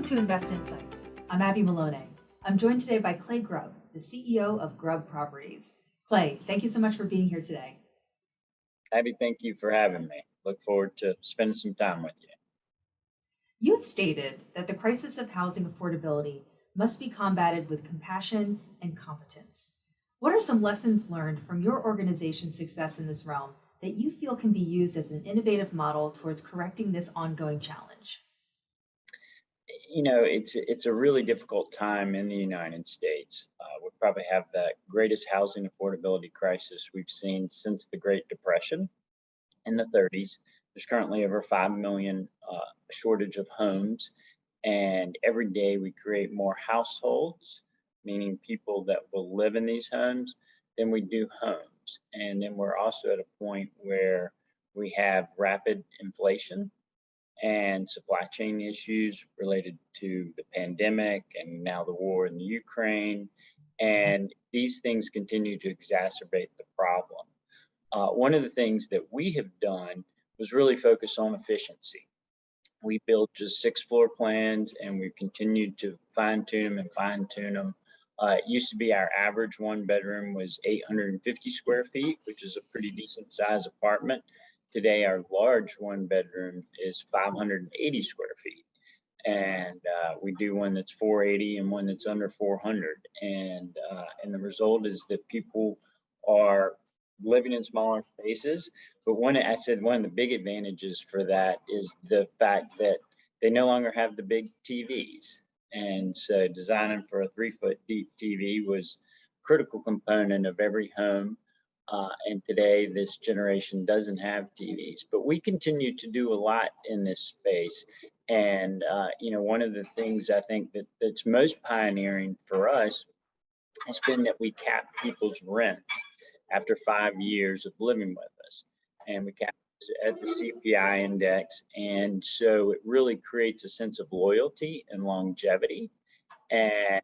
to Invest Insights. I'm Abby Maloney. I'm joined today by Clay Grubb, the CEO of Grubb Properties. Clay, thank you so much for being here today. Abby, thank you for having me. Look forward to spending some time with you. You've stated that the crisis of housing affordability must be combated with compassion and competence. What are some lessons learned from your organization's success in this realm that you feel can be used as an innovative model towards correcting this ongoing challenge? You know, it's a really difficult time in the United States. We probably have the greatest housing affordability crisis we've seen since the Great Depression in the 30s. There's currently over 5 million shortage of homes, and every day we create more households, meaning people that will live in these homes, than we do homes. And then we're also at a point where we have rapid inflation and supply chain issues related to the pandemic and now the war in the Ukraine. And these things continue to exacerbate the problem. One of the things that we have done was really focus on efficiency. We built just 6 floor plans and we've continued to fine tune them and fine tune them. It used to be our average one bedroom was 850 square feet, which is a pretty decent size apartment. Today, our large one bedroom is 580 square feet. And we do one that's 480 and one that's under 400. And the result is that people are living in smaller spaces. But one of the big advantages for that is the fact that they no longer have the big TVs. And so designing for a 3-foot deep TV was a critical component of every home. And today, this generation doesn't have TVs, but we continue to do a lot in this space. And, one of the things I think that's most pioneering for us has been that we cap people's rents after 5 years of living with us. And we cap at the CPI index. And so it really creates a sense of loyalty and longevity. And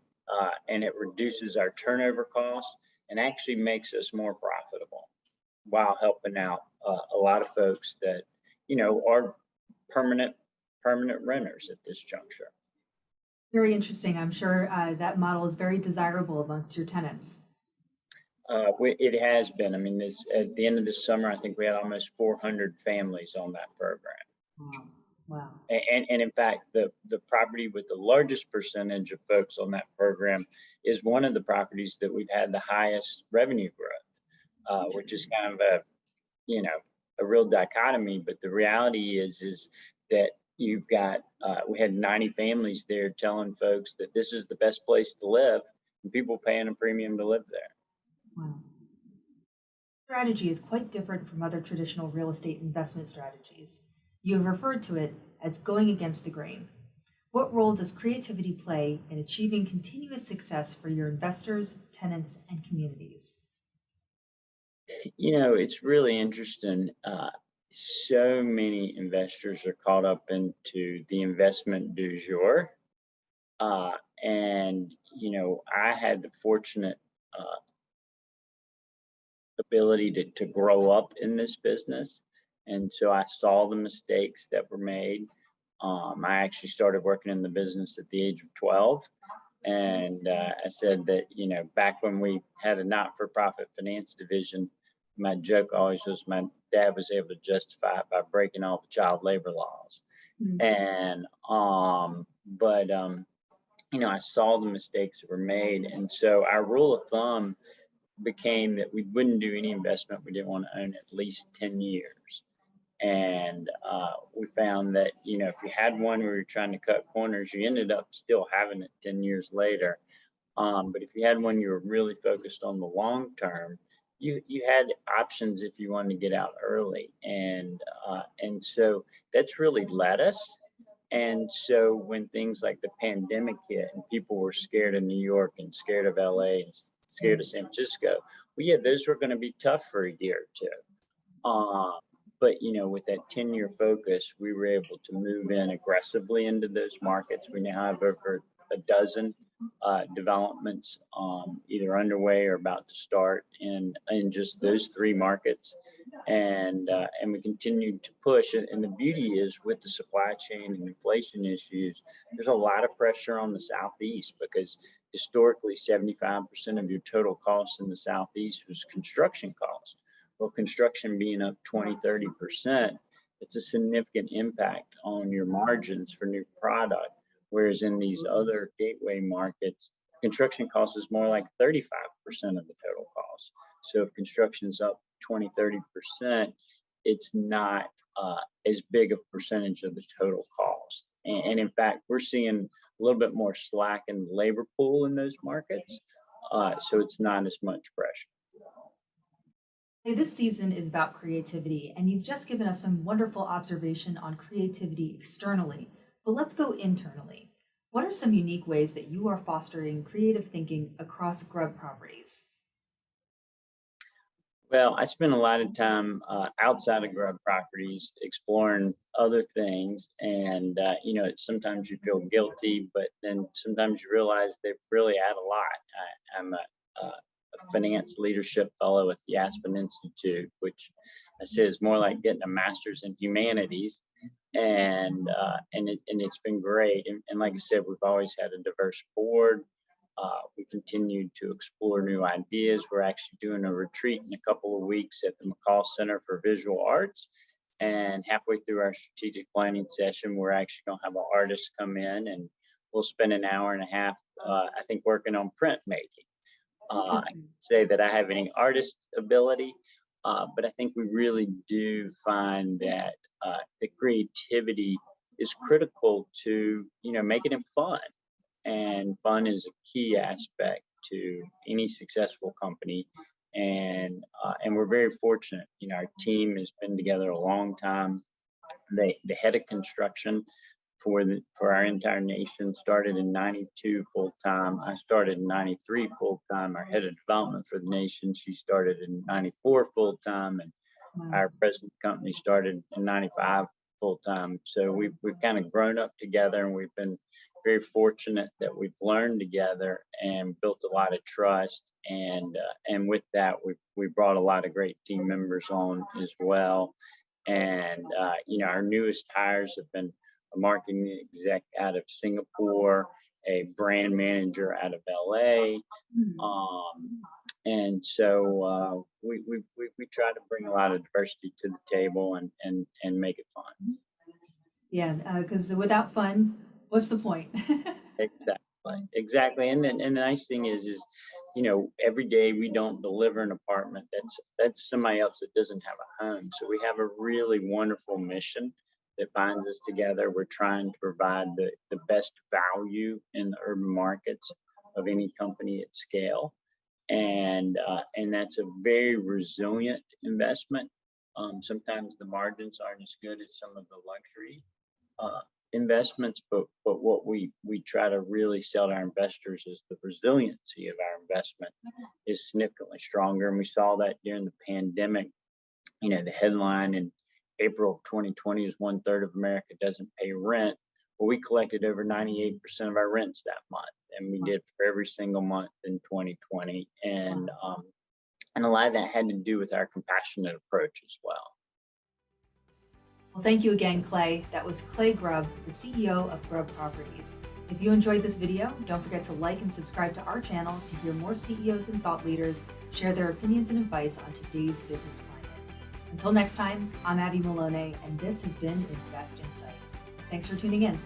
it reduces our turnover costs and actually makes us more profitable while helping out a lot of folks that, are permanent renters at this juncture. Very interesting. I'm sure that model is very desirable amongst your tenants. It has been. I mean, at the end of this summer, I think we had almost 400 families on that program. Wow. Wow. And in fact, the property with the largest percentage of folks on that program is one of the properties that we've had the highest revenue growth, which is kind of a real dichotomy. But the reality is that you've got, we had 90 families there telling folks that this is the best place to live and people paying a premium to live there. Wow. Strategy is quite different from other traditional real estate investment strategies. You have referred to it as going against the grain. What role does creativity play in achieving continuous success for your investors, tenants, and communities? It's really interesting. So many investors are caught up into the investment du jour. And, I had the fortunate ability to grow up in this business. And so I saw the mistakes that were made. I actually started working in the business at the age of 12. And I said that, back when we had a not-for-profit finance division, my joke always was my dad was able to justify it by breaking all the child labor laws. Mm. And, I saw the mistakes that were made. And so our rule of thumb became that we wouldn't do any investment we didn't want to own at least 10 years. And we found that, if you had one where you're trying to cut corners, you ended up still having it 10 years later. But if you had one you were really focused on the long term, you had options if you wanted to get out early. And so that's really led us. And so when things like the pandemic hit and people were scared of New York and scared of LA and scared of San Francisco, well, yeah, those were going to be tough for a year or two. But, with that 10-year focus, we were able to move in aggressively into those markets. We now have over a dozen developments either underway or about to start in just those 3 markets. and we continue to push. And the beauty is with the supply chain and inflation issues, there's a lot of pressure on the Southeast because historically 75% of your total cost in the Southeast was construction cost. Well, construction being up 20, 30%, it's a significant impact on your margins for new product. Whereas in these other gateway markets, construction cost is more like 35% of the total cost. So if construction's up 20, 30%, it's not as big a percentage of the total cost. And in fact, we're seeing a little bit more slack in the labor pool in those markets. So it's not as much pressure. Hey, this season is about creativity, and you've just given us some wonderful observation on creativity externally. But let's go internally. What are some unique ways that you are fostering creative thinking across Grubb Properties? Well, I spend a lot of time outside of Grubb Properties exploring other things, and sometimes you feel guilty, but then sometimes you realize they really add a lot. I'm a finance leadership fellow at the Aspen Institute, which I say is more like getting a master's in humanities, and it's been great. And like I said, we've always had a diverse board. We continue to explore new ideas. We're actually doing a retreat in a couple of weeks at the McCall Center for Visual Arts. And halfway through our strategic planning session, we're actually going to have an artist come in and we'll spend an hour and a half, I think, working on printmaking. I Interesting. say that I have any artist ability, but I think we really do find that the creativity is critical to, making it fun. And fun is a key aspect to any successful company. And we're very fortunate. Our team has been together a long time. The head of construction for our entire nation started in 92 full time. I started in 93 full time. Our head of development for the nation, she started in 94 full time, and Wow. our present company started in 95 full time. So we've kind of grown up together, and we've been very fortunate that we've learned together and built a lot of trust. And with that, we brought a lot of great team members on as well. And our newest hires have been a marketing exec out of Singapore, a brand manager out of LA. Hmm. And so we try to bring a lot of diversity to the table and make it fun. Yeah, because without fun, what's the point? Exactly. And the nice thing is every day we don't deliver an apartment that's somebody else that doesn't have a home. So we have a really wonderful mission that binds us together. We're trying to provide the best value in the urban markets of any company at scale. And that's a very resilient investment. Sometimes the margins aren't as good as some of the luxury uh, investments, but what we try to really sell to our investors is the resiliency of our investment is significantly stronger. And we saw that during the pandemic. The headline in April of 2020 is one third of America doesn't pay rent. Well, we collected over 98% of our rents that month, and we did for every single month in 2020. And a lot of that had to do with our compassionate approach as well. Well, thank you again, Clay. That was Clay Grubb, the CEO of Grubb Properties. If you enjoyed this video, don't forget to like and subscribe to our channel to hear more CEOs and thought leaders share their opinions and advice on today's business climate. Until next time, I'm Abby Malone, and this has been Invest Insights. Thanks for tuning in.